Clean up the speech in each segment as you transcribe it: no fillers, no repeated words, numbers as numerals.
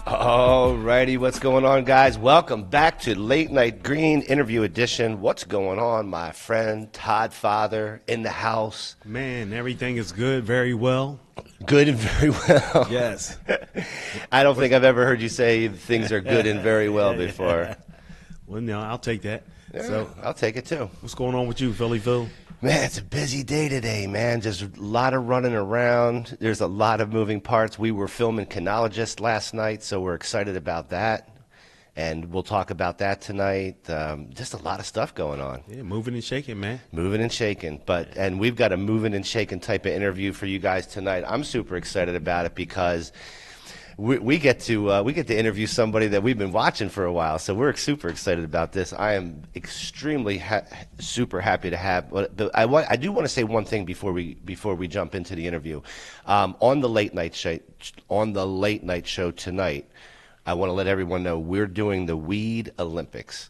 Alrighty, what's going on, guys? Welcome back to Late Night Green Interview Edition. What's going on, my friend Todd Father in the house? Man, everything is good, very well. Good and very well. Yes. I don't think I've ever heard you say things are good and very well before. Well, no, I'll take that. Yeah, So, I'll take it too. what's going on with you, Philly Phil? Man, it's a busy day today, man. Just a lot of running around. There's a lot of moving parts. We were filming Canologist last night, so we're excited about that. And we'll talk about that tonight. Just a lot of stuff going on. Yeah, moving and shaking, man. Moving and shaking. And we've got a moving and shaking type of interview for you guys tonight. I'm super excited about it because we get to interview somebody that we've been watching for a while, so we're super excited about this. I am extremely super happy to have. But I do want to say one thing before we jump into the interview. On the late night show tonight, I want to let everyone know we're doing the Weed Olympics.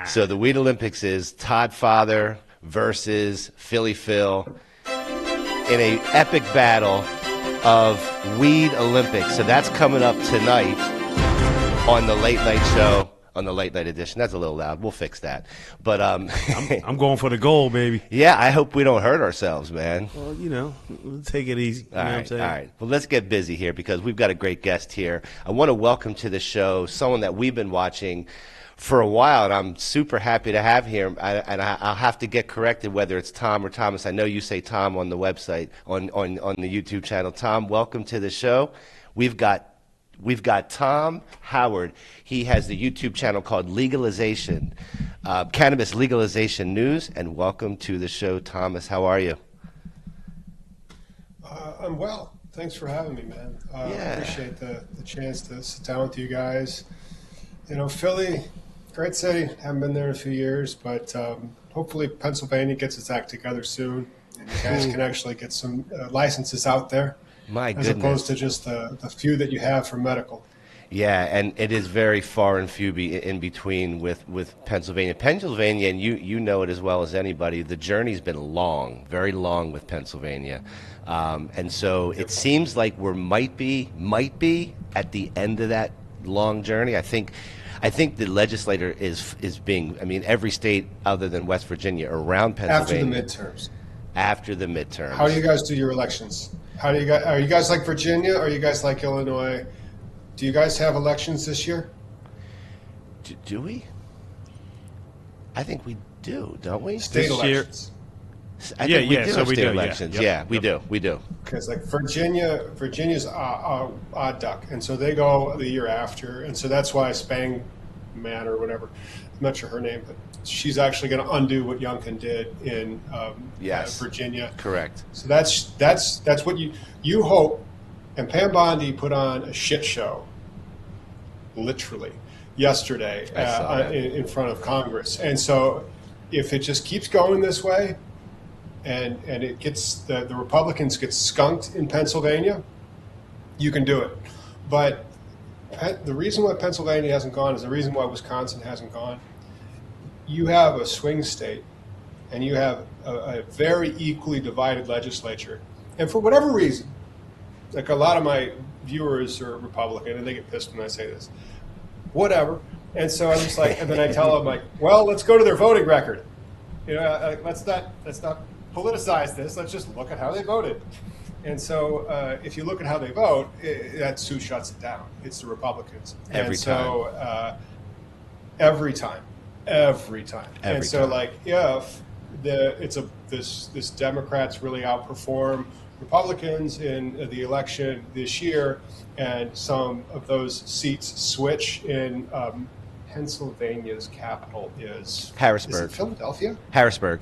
So the Weed Olympics is Todd Father versus Philly Phil in a epic battle of Weed Olympics. So that's coming up tonight on the late night show, on the late night edition. That's a little loud. We'll fix that. But I'm going for the goal, baby. yeah, I hope we don't hurt ourselves, man. Well, we'll take it easy. You know what I'm saying? All right. Well, let's get busy here because we've got a great guest here. I want to welcome to the show someone that we've been watching for a while, and I'm super happy to have here. I'll have to get corrected whether it's Tom or Thomas. I know you say Tom on the website, on the YouTube channel. Tom, welcome to the show. We've got Tom Howard. He has the YouTube channel called Legalization, Cannabis Legalization News, and welcome to the show, Thomas. How are you? I'm well. Thanks for having me, man. I appreciate the chance to sit down with you guys. Philly, great city. Haven't been there in a few years, but hopefully Pennsylvania gets its act together soon, and you guys can actually get some licenses out there. My goodness. As opposed to just the few that you have for medical. Yeah, and it is very far and few in between with Pennsylvania. Pennsylvania, and you know it as well as anybody, the journey's been long, very long with Pennsylvania. And so it seems like we might be at the end of that long journey. I think the legislator is being, every state other than West Virginia around Pennsylvania. After the midterms. How do you guys do your elections? Are you guys like Virginia? Or are you guys like Illinois? Do you guys have elections this year? Do we? I think we do, don't we? State elections. I think we do have state elections. Yeah, we do. Because like Virginia's odd duck, and so they go the year after, and so that's why Spangman or whatever, I'm not sure her name, but she's actually going to undo what Youngkin did in Virginia. Correct. So that's what you hope. And Pam Bondi put on a shit show, literally, yesterday in front of Congress. And so if it just keeps going this way, and it gets the Republicans get skunked in Pennsylvania, you can do it. But the reason why Pennsylvania hasn't gone is the reason why Wisconsin hasn't gone. You have a swing state, and you have a very equally divided legislature. And for whatever reason, like a lot of my viewers are Republican, and they get pissed when I say this. Whatever. And so I'm just like, and then I tell them like, well, let's go to their voting record. Let's not politicize this. Let's just look at how they voted. And so if you look at how they vote, that's who shuts it down. It's the Republicans. Every time. And so like if this Democrats really outperform Republicans in the election this year, and some of those seats switch in Pennsylvania's capital is Harrisburg. Is it Philadelphia? Harrisburg.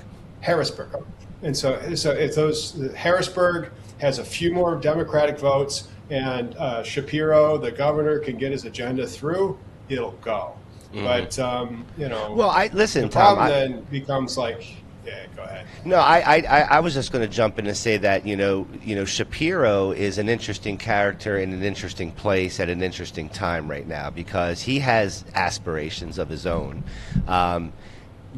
And so if Harrisburg has a few more Democratic votes, and Shapiro, the governor, can get his agenda through, it'll go. Mm-hmm. But the problem then becomes like. Yeah, go ahead. No, I was just going to jump in and say that Shapiro is an interesting character in an interesting place at an interesting time right now because he has aspirations of his own.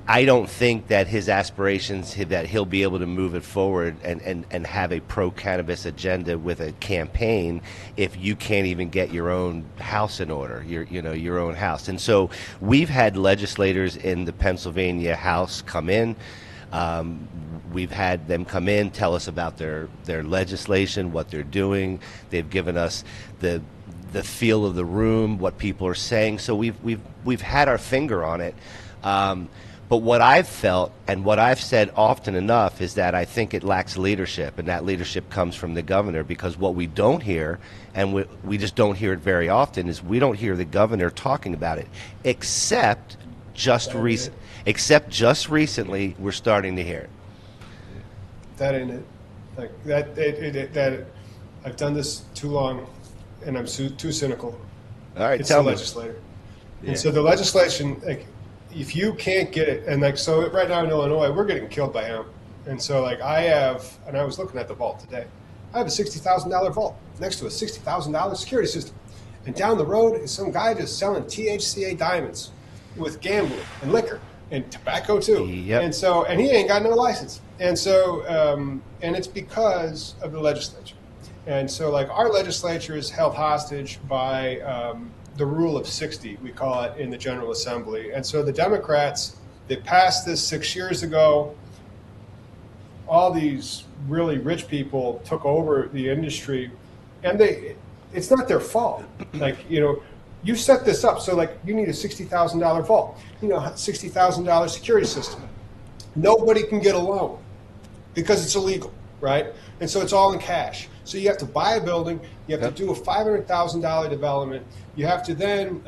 I don't think that his aspirations, that he'll be able to move it forward and have a pro-cannabis agenda with a campaign if you can't even get your own house in order, your own house. And so we've had legislators in the Pennsylvania House come in. We've had them come in, tell us about their legislation, what they're doing. They've given us the feel of the room, what people are saying. So we've had our finger on it. But what I've felt and what I've said often enough is that I think it lacks leadership, and that leadership comes from the governor, because what we don't hear, and we just don't hear it very often, is we don't hear the governor talking about it, except just recently we're starting to hear it. That ain't it. Like that I've done this too long, and I'm too cynical. All right, it's tell the me. legislator. Yeah. And so the legislation, like, if you can't get it, and like, so right now in Illinois, we're getting killed by hemp. And so like I was looking at the vault today. I have a $60,000 vault next to a $60,000 security system. And down the road is some guy just selling THCA diamonds with gambling and liquor and tobacco too. Yep. And so, and he ain't got no license. And so, and it's because of the legislature. And so like our legislature is held hostage by, the rule of 60, we call it in the General Assembly. And so the Democrats, they passed this 6 years ago. All these really rich people took over the industry, and it's not their fault. Like, you set this up, so like you need a $60,000 vault, $60,000 security system. Nobody can get a loan because it's illegal, right? And so it's all in cash. So you have to buy a building, you have to do a $500,000 development, you have to then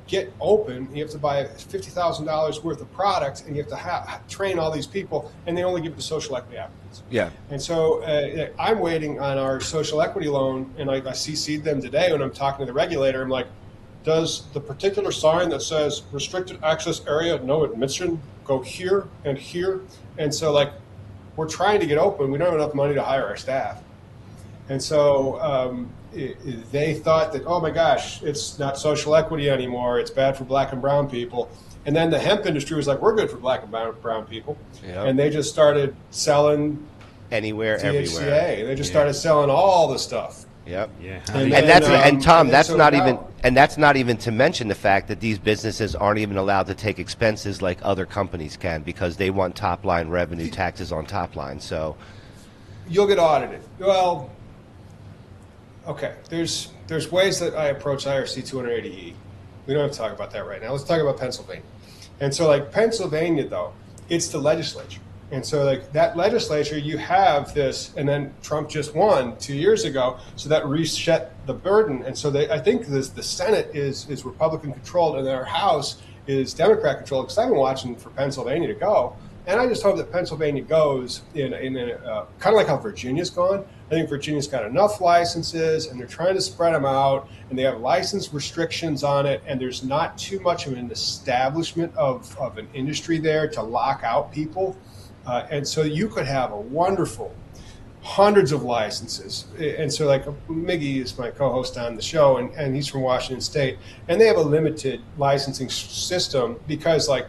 get open, you have to buy $50,000 worth of product, and you have to train all these people, and they only give it to social equity applicants. Yeah. And so I'm waiting on our social equity loan, and I CC'd them today when I'm talking to the regulator. I'm like, does the particular sign that says restricted access area, no admission, go here and here? And so like, we're trying to get open, we don't have enough money to hire our staff. And so they thought that, oh my gosh, it's not social equity anymore. It's bad for black and brown people. And then the hemp industry was like, we're good for black and brown people. Yep. And they just started selling anywhere, THCA. everywhere. They just started selling all the stuff. Yep. Yeah. And Tom, that's not even to mention the fact that these businesses aren't even allowed to take expenses like other companies can, because they want top line revenue, taxes on top line. So you'll get audited. Well, okay, there's ways that I approach IRC 280E. We don't have to talk about that right now. Let's talk about Pennsylvania. And so like Pennsylvania, though, it's the legislature. And so like that legislature, you have this, and then Trump just won 2 years ago, so that reset the burden. And so I think the Senate is Republican controlled, and our House is Democrat controlled, because I've been watching for Pennsylvania to go. And I just hope that Pennsylvania goes in kind of like how Virginia's gone. I think Virginia's got enough licenses, and they're trying to spread them out, and they have license restrictions on it, and there's not too much of an establishment of an industry there to lock out people. And so you could have a wonderful hundreds of licenses. And so like Miggy is my co-host on the show, and he's from Washington State, and they have a limited licensing system because like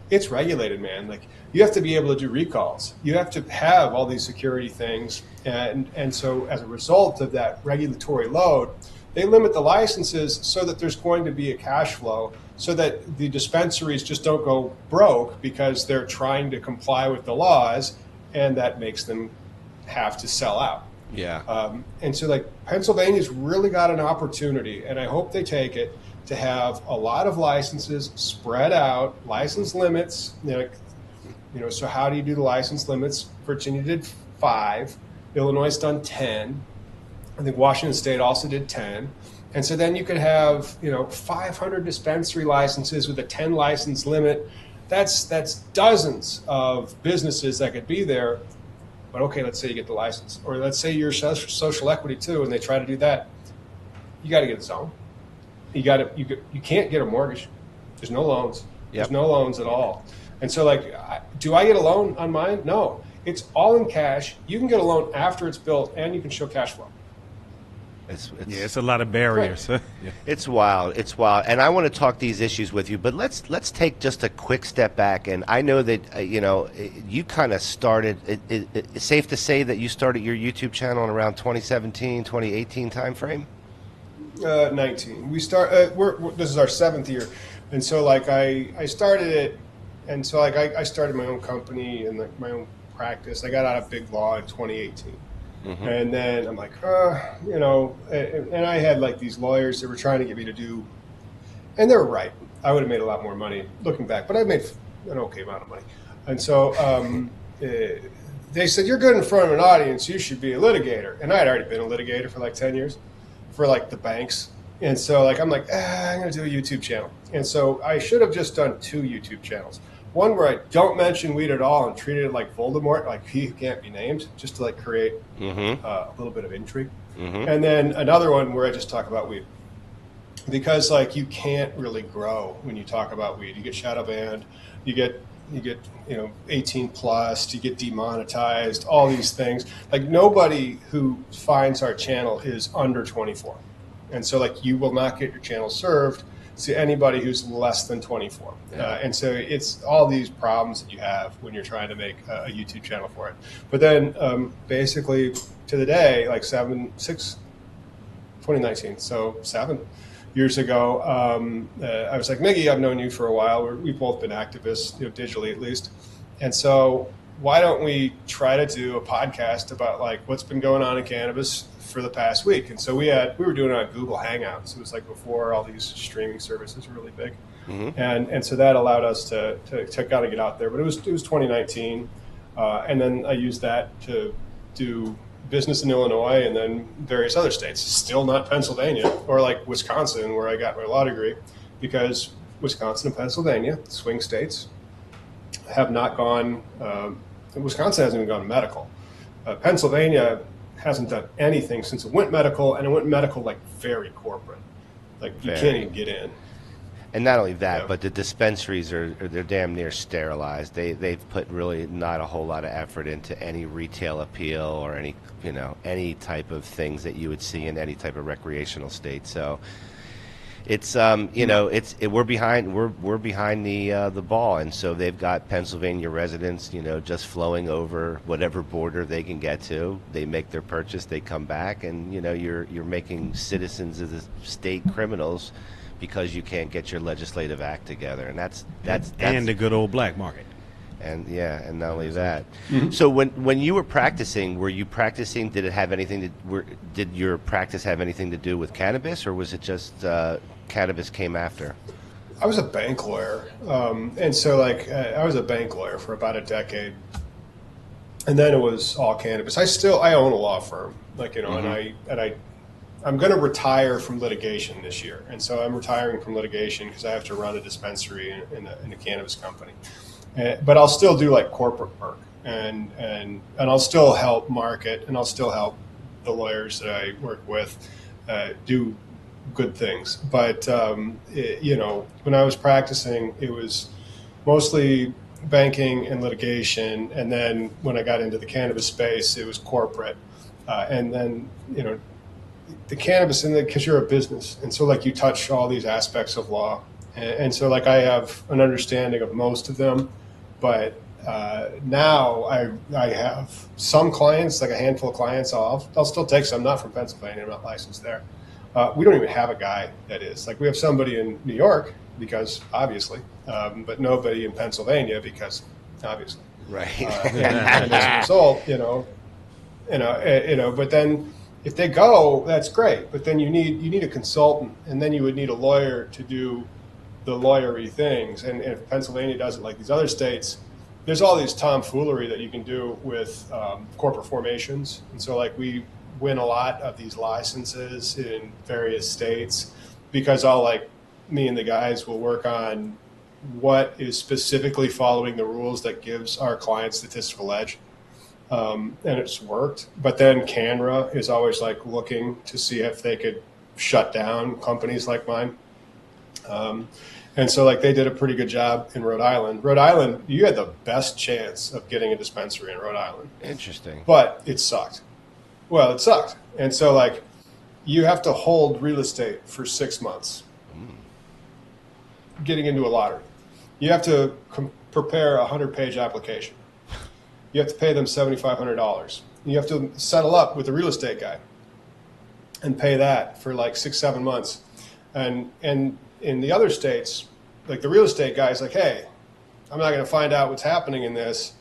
it's regulated, man. Like you have to be able to do recalls. You have to have all these security things. And so as a result of that regulatory load, they limit the licenses so that there's going to be a cash flow, so that the dispensaries just don't go broke because they're trying to comply with the laws, and that makes them have to sell out. Yeah. And so like Pennsylvania's really got an opportunity, and I hope they take it, to have a lot of licenses spread out, license limits. So how do you do the license limits? Virginia did 5, Illinois has done 10. I think Washington State also did 10. And so then you could have, 500 dispensary licenses with a 10 license limit. That's dozens of businesses that could be there. But okay, let's say you get the license, or let's say you're social equity too, and they try to do that. You got to get a zone. You can't get a mortgage. There's no loans. There's no loans at all. And so like, do I get a loan on mine? No, it's all in cash. You can get a loan after it's built, and you can show cash flow. It's a lot of barriers. Yeah. It's wild. It's wild. And I want to talk these issues with you, but let's take just a quick step back. And I know that, you kind of started, it's safe to say that you started your YouTube channel in around 2017, 2018 timeframe? 19. We start, this is our 7th year. And so like I started it, and so like I started my own company and like my own practice. I got out of big law in 2018. Mm-hmm. And then I'm like, and I had like these lawyers that were trying to get me to do, and they were right. I would have made a lot more money looking back, but I made an okay amount of money. And so they said, you're good in front of an audience, you should be a litigator. And I had already been a litigator for like 10 years for like the banks. And so like, I'm like, I'm going to do a YouTube channel. And so I should have just done 2 YouTube channels. One where I don't mention weed at all and treat it like Voldemort, like he can't be named, just to like create a little bit of intrigue. Mm-hmm. And then another one where I just talk about weed, because like you can't really grow when you talk about weed. You get shadow banned, you get 18 plus, you get demonetized, all these things. Like nobody who finds our channel is under 24, and so like you will not get your channel served to anybody who's less than 24. Yeah. And so it's all these problems that you have when you're trying to make a YouTube channel for it. But then basically to the day, like 2019, so 7 years ago, I was like, Miggy, I've known you for a while. We've both been activists, digitally at least. And so why don't we try to do a podcast about like what's been going on in cannabis for the past week? And so we were doing it on Google Hangouts. It was like before all these streaming services were really big. Mm-hmm. And so that allowed us to kind of get out there. But it was 2019. And then I used that to do business in Illinois and then various other states, still not Pennsylvania or like Wisconsin, where I got my law degree, because Wisconsin and Pennsylvania, swing states, have not gone, Wisconsin hasn't even gone medical. Pennsylvania hasn't done anything since it went medical, and it went medical like very corporate. Like you can't even get in. And not only that, but the dispensaries they're damn near sterilized. They've put really not a whole lot of effort into any retail appeal or any type of things that you would see in any type of recreational state. So it's we're behind the ball, and so they've got Pennsylvania residents just flowing over whatever border they can get to. They make their purchase, they come back, and you're making citizens of the state criminals because you can't get your legislative act together, and that's and the good old black market. And not only that. Mm-hmm. So when you were practicing, were you practicing? Did your practice have anything to do with cannabis, or was it just cannabis came after? I was a bank lawyer, and so like I was a bank lawyer for about a decade, and then it was all cannabis. I own a law firm, mm-hmm. and I'm going to retire from litigation this year, and so I'm retiring from litigation because I have to run a dispensary in a cannabis company. But I'll still do like corporate work, and I'll still help market, and I'll still help the lawyers that I work with do good things. But when I was practicing, it was mostly banking and litigation, and then when I got into the cannabis space, it was corporate, and then the cannabis, because you're a business, and so like you touch all these aspects of law, and so like I have an understanding of most of them. But now I have some clients, like a handful of clients. I'll still take some, not from Pennsylvania. I'm not licensed there. We don't even have a guy that is. Like we have somebody in New York because obviously, but nobody in Pennsylvania because obviously. Right. And as a result, But then if they go, that's great. But then you need a consultant, and then you would need a lawyer to do the lawyery things. And if Pennsylvania does it like these other states, there's all these tomfoolery that you can do with corporate formations. And so like we win a lot of these licenses in various states because me and the guys will work on what is specifically following the rules that gives our clients statistical edge. And it's worked. But then CANRA is always like looking to see if they could shut down companies like mine. And so like they did a pretty good job in Rhode Island. Rhode Island, you had the best chance of getting a dispensary in Rhode Island. Interesting. But it sucked. Well, it sucked. And so like you have to hold real estate for 6 months. Getting into a lottery. You have to prepare a 100-page application. You have to pay them $7,500. You have to settle up with a real estate guy and pay that for like 6-7 months. And in the other states, like the real estate guy is like, hey, I'm not going to find out what's happening in this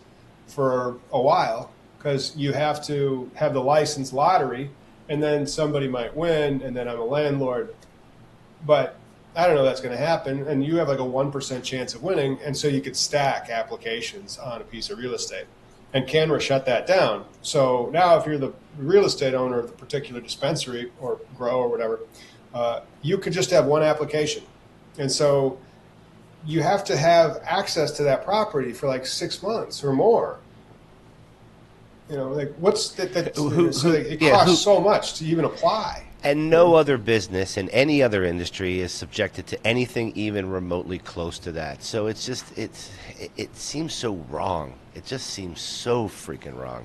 for a while because you have to have the license lottery, and then somebody might win, and then I'm a landlord. But I don't know that's going to happen, and you have like a 1% chance of winning, and so you could stack applications on a piece of real estate. And Canada shut that down. So now if you're the real estate owner of the particular dispensary or grow or whatever, you could just have one application. And so you have to have access to that property for like 6 months or more. You know, like what's that? It costs so much to even apply. And no other business in any other industry is subjected to anything even remotely close to that. So it's just it seems so wrong. It just seems so freaking wrong.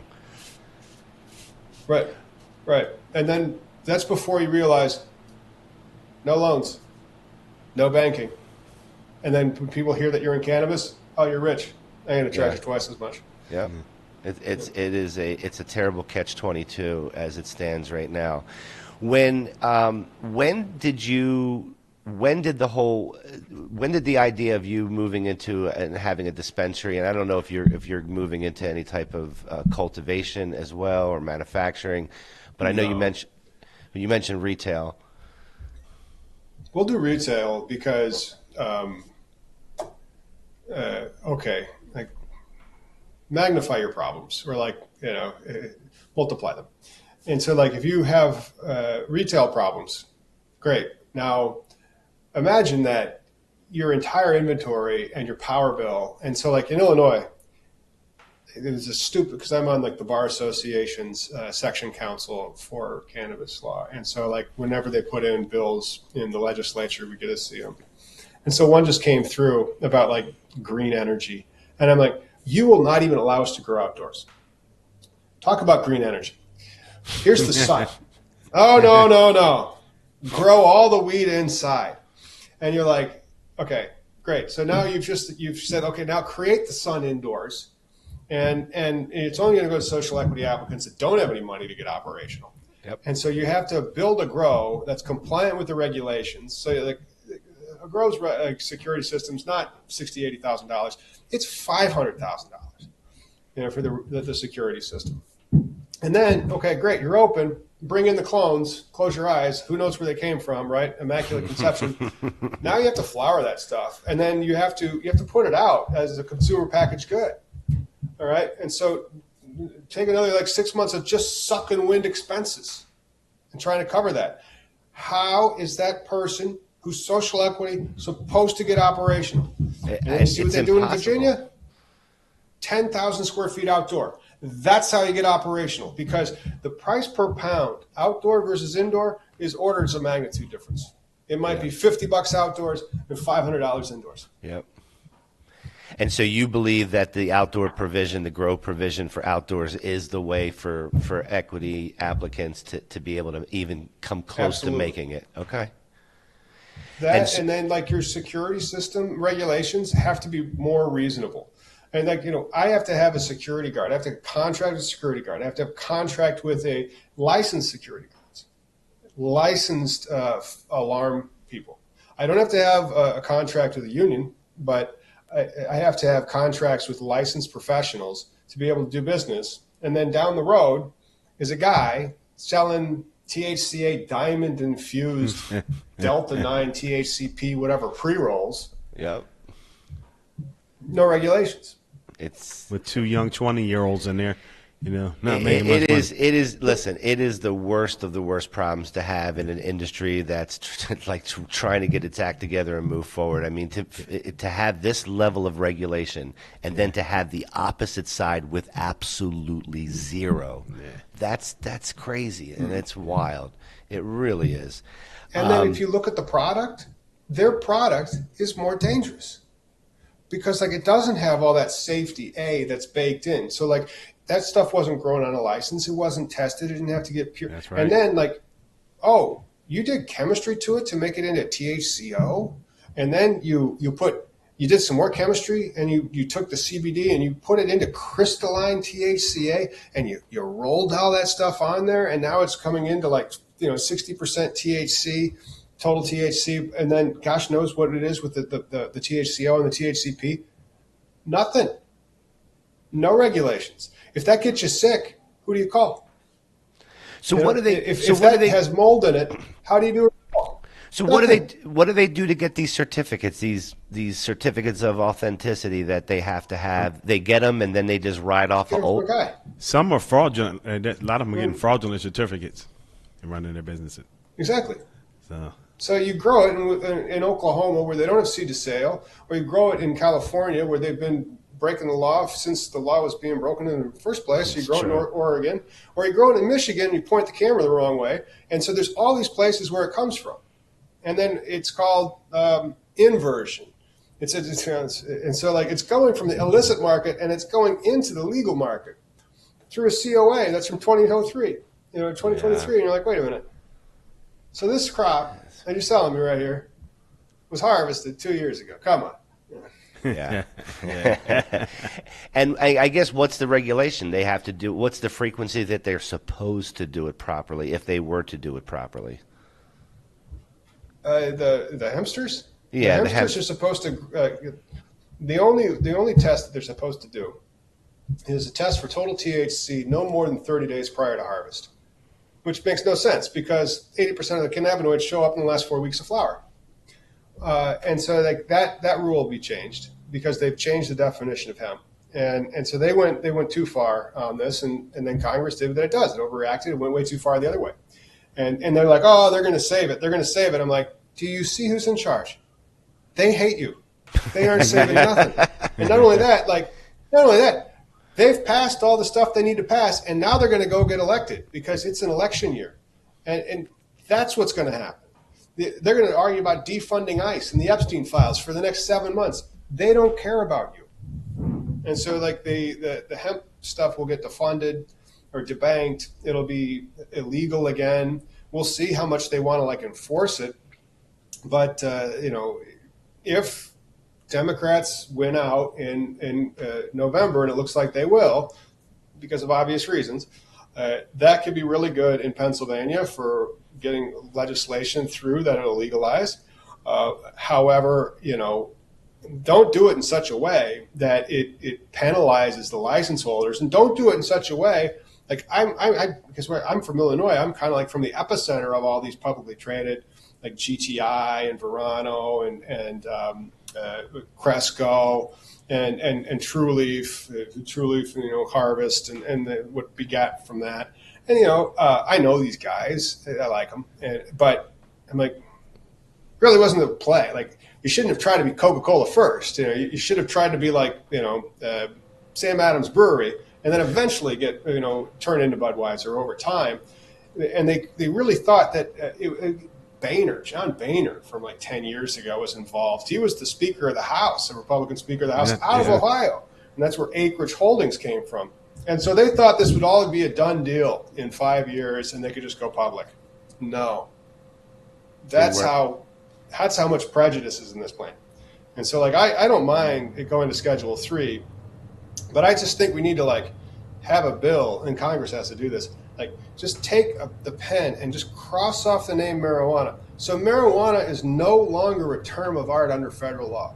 Right, right. And then that's before you realize no loans, no banking. And then when people hear that you're in cannabis, oh, you're rich. I'm going to charge you twice as much. Yeah. It's a terrible catch-22 as it stands right now. When did the idea of you moving into and having a dispensary, and I don't know if you're moving into any type of cultivation as well or manufacturing, but I know you mentioned retail. We'll do retail because like magnify your problems, or like multiply them. And so like if you have retail problems, great. Now imagine that your entire inventory and your power bill. And so like in Illinois, it was a stupid, because I'm on like the Bar Association's section council for cannabis law. And so like whenever they put in bills in the legislature, we get to see them. And so one just came through about like green energy. And I'm like, you will not even allow us to grow outdoors. Talk about green energy. Here's the sun. Oh, no. Grow all the weed inside. And you're like, okay, great. So now you've said, okay, now create the sun indoors. And it's only going to go to social equity applicants that don't have any money to get operational. Yep. And so you have to build a grow that's compliant with the regulations. So like a grow's security system's not $60,000, $80,000. It's $500,000, for the security system. And then, okay, great, you're open. Bring in the clones. Close your eyes. Who knows where they came from, right? Immaculate conception. Now you have to flower that stuff, and then you have to put it out as a consumer packaged good. All right, and so take another like 6 months of just sucking wind expenses and trying to cover that. How is that person who's social equity supposed to get operational? And you see what they do in Virginia? 10,000 square feet outdoor. That's how you get operational, because the price per pound outdoor versus indoor is orders of magnitude difference. It might be $50 outdoors and $500 indoors. Yep. And so you believe that the outdoor provision, the grow provision for outdoors, is the way for equity applicants to be able to even come close to making it. Okay. And then like your security system regulations have to be more reasonable. And like, I have to have a security guard. I have to contract with a security guard. I have to have contract with a licensed security guards, licensed alarm people. I don't have to have a contract with a union, but I have to have contracts with licensed professionals to be able to do business. And then down the road is a guy selling THCA diamond infused Delta 9 THCP, whatever pre-rolls. Yep. No regulations. It's with two young 20-year-olds in there, not making much money. It is. Listen, it is the worst of the worst problems to have in an industry that's trying to get its act together and move forward. I mean, to have this level of regulation and then to have the opposite side with absolutely zero, that's crazy and it's wild. It really is. And then if you look at the product, their product is more dangerous. Because like it doesn't have all that safety that's baked in. So like that stuff wasn't grown on a license. It wasn't tested. It didn't have to get pure. That's right. And then like oh, you did chemistry to it to make it into THCO, and then you did some more chemistry, and you took the CBD and you put it into crystalline THCA, and you rolled all that stuff on there, and now it's coming into like 60% THC, total THC, and then gosh knows what it is with the THCO and the THCP. Nothing. No regulations. If that gets you sick, who do you call? So what do they? If what do that they has mold in it, how do you do it? So Nothing. what do they do to get these certificates? These certificates of authenticity that they have to have. They get them and then they just ride off Get of it from a old. guy. Some are fraudulent. A lot of them are getting fraudulent certificates and running their businesses. Exactly. So So you grow it in Oklahoma where they don't have seed to sale, or you grow it in California where they've been breaking the law since the law was being broken in the first place. So you grow it in Oregon, or you grow it in Michigan and you point the camera the wrong way. And so there's all these places where it comes from. And then it's called inversion. And so like it's going from the illicit market and it's going into the legal market through a COA. That's from 2003, 2023. Yeah. And you're like, wait a minute. So this crop that you're selling me right here was harvested 2 years ago. Come on. Yeah. And I guess what's the regulation they have to do? What's the frequency that they're supposed to do it properly if they were to do it properly? The hamsters? Yeah, the hamsters are supposed to. The only test that they're supposed to do is a test for total THC no more than 30 days prior to harvest, which makes no sense because 80% of the cannabinoids show up in the last 4 weeks of flower. And so like that rule will be changed because they've changed the definition of hemp. And so they went too far on this, and then Congress did what it does. It overreacted. It went way too far the other way. And they're like, oh, they're going to save it. They're going to save it. I'm like, do you see who's in charge? They hate you. They aren't saving nothing. And not only that, they've passed all the stuff they need to pass, and now they're going to go get elected because it's an election year. And that's what's going to happen. They're going to argue about defunding ICE and the Epstein files for the next 7 months. They don't care about you. And so like the hemp stuff will get defunded or debanked. It'll be illegal again. We'll see how much they want to like enforce it. But, if Democrats win out in November, and it looks like they will because of obvious reasons, that could be really good in Pennsylvania for getting legislation through that it'll legalize. However, don't do it in such a way that it penalizes the license holders, and don't do it in such a way like because I'm from Illinois, I'm kind of like from the epicenter of all these publicly traded like GTI and Verano and Cresco and True Leaf, Harvest and what begat from that. And I know these guys, I like them, but I'm like, really wasn't the play. Like you shouldn't have tried to be Coca-Cola first. You should have tried to be like Sam Adams Brewery, and then eventually get turn into Budweiser over time. And they really thought that John Boehner from like 10 years ago was involved. He was the Speaker of the House, the Republican Speaker of the House out of Ohio. And that's where Acreage Holdings came from. And so they thought this would all be a done deal in 5 years and they could just go public. No. That's how much prejudice is in this plan. And so like I don't mind it going to Schedule 3, but I just think we need to like have a bill, and Congress has to do this. Like, just take the pen and just cross off the name marijuana. So marijuana is no longer a term of art under federal law.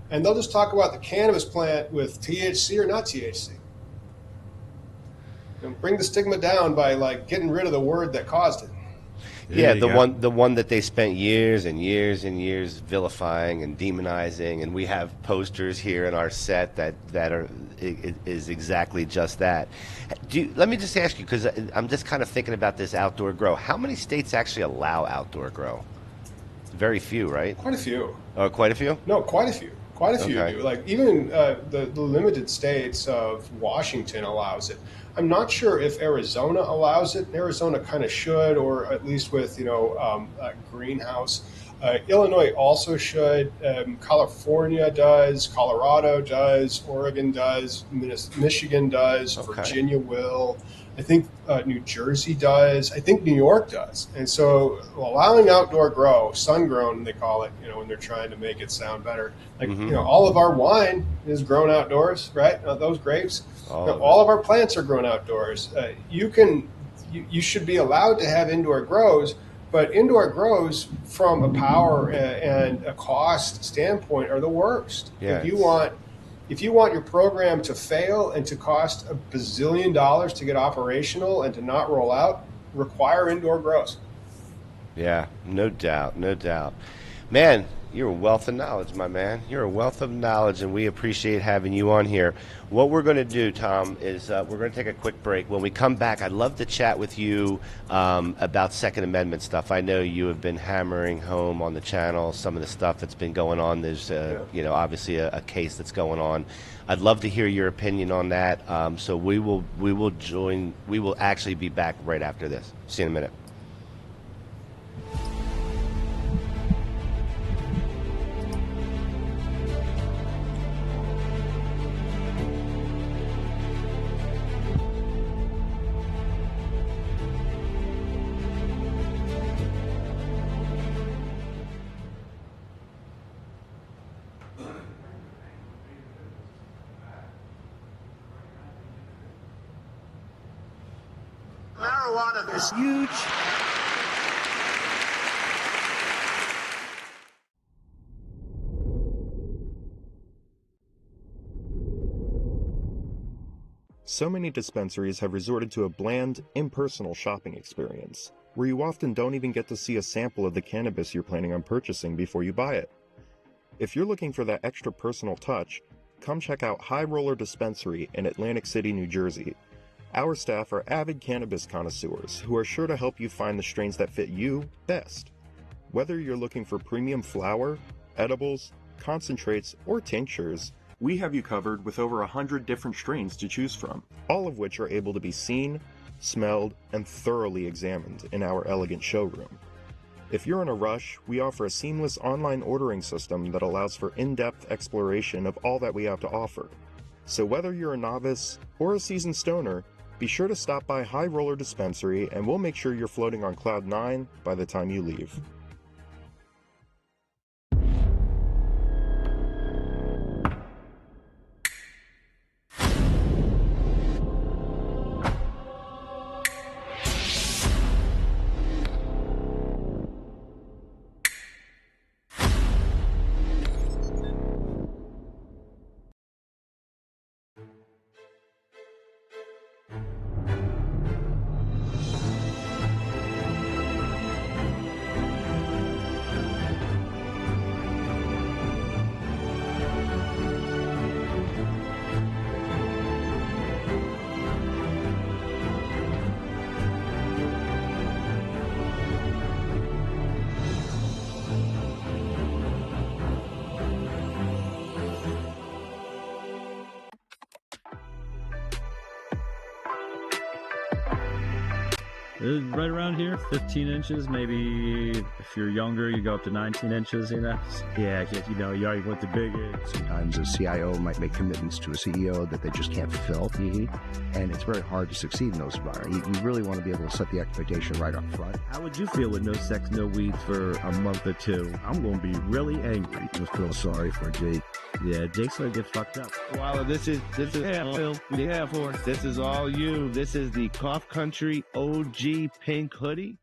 And they'll just talk about the cannabis plant with THC or not THC. And bring the stigma down by like getting rid of the word that caused it. Yeah, the one that they spent years and years and years vilifying and demonizing, and we have posters here in our set that is exactly just that. Let me just ask you, because I'm just kind of thinking about this outdoor grow. How many states actually allow outdoor grow? Very few, right? Quite a few. Oh, quite a few? No, quite a few. Quite a few Okay. do. Like even the limited states of Washington allows it. I'm not sure if Arizona allows it. Arizona kind of should, or at least with greenhouse. Illinois also should. California does. Colorado does. Oregon does. Michigan does. Okay. Virginia will. I think New Jersey does. I think New York does. And so allowing outdoor grow, sun grown, they call it, when they're trying to make it sound better. Like, all of our wine is grown outdoors, right? Those grapes, all of our plants are grown outdoors. You should be allowed to have indoor grows, but indoor grows from a power and a cost standpoint are the worst. Yeah, if you want your program to fail and to cost $1 bazillion to get operational and to not roll out, require indoor grows. Yeah, no doubt, no doubt. Man, you're a wealth of knowledge, my man. You're a wealth of knowledge, and we appreciate having you on here. What we're going to do, Tom, is we're going to take a quick break. When we come back, I'd love to chat with you about Second Amendment stuff. I know you have been hammering home on the channel some of the stuff that's been going on. There's, obviously a case that's going on. I'd love to hear your opinion on that. So we will actually be back right after this. See you in a minute. Marijuana is huge. So many dispensaries have resorted to a bland, impersonal shopping experience, where you often don't even get to see a sample of the cannabis you're planning on purchasing before you buy it. If you're looking for that extra personal touch, come check out High Roller Dispensary in Atlantic City, New Jersey. Our staff are avid cannabis connoisseurs who are sure to help you find the strains that fit you best. Whether you're looking for premium flower, edibles, concentrates, or tinctures, we have you covered with over 100 different strains to choose from, all of which are able to be seen, smelled, and thoroughly examined in our elegant showroom. If you're in a rush, we offer a seamless online ordering system that allows for in-depth exploration of all that we have to offer. So whether you're a novice or a seasoned stoner, be sure to stop by High Roller Dispensary and we'll make sure you're floating on Cloud 9 by the time you leave. Right around here, 15 inches, maybe if you're younger, you go up to 19 inches, Yeah, you already went the big age. Sometimes a CIO might make commitments to a CEO that they just can't fulfill. And it's very hard to succeed in those environments. You really want to be able to set the expectation right up front. How would you feel with no sex, no weed for a month or two? I'm going to be really angry. I just feel sorry for Jake. Yeah, Jake's going to get fucked up. Walla, this is Phil. Yeah, for this is all you. This is the Cough Country OG pink hoodie.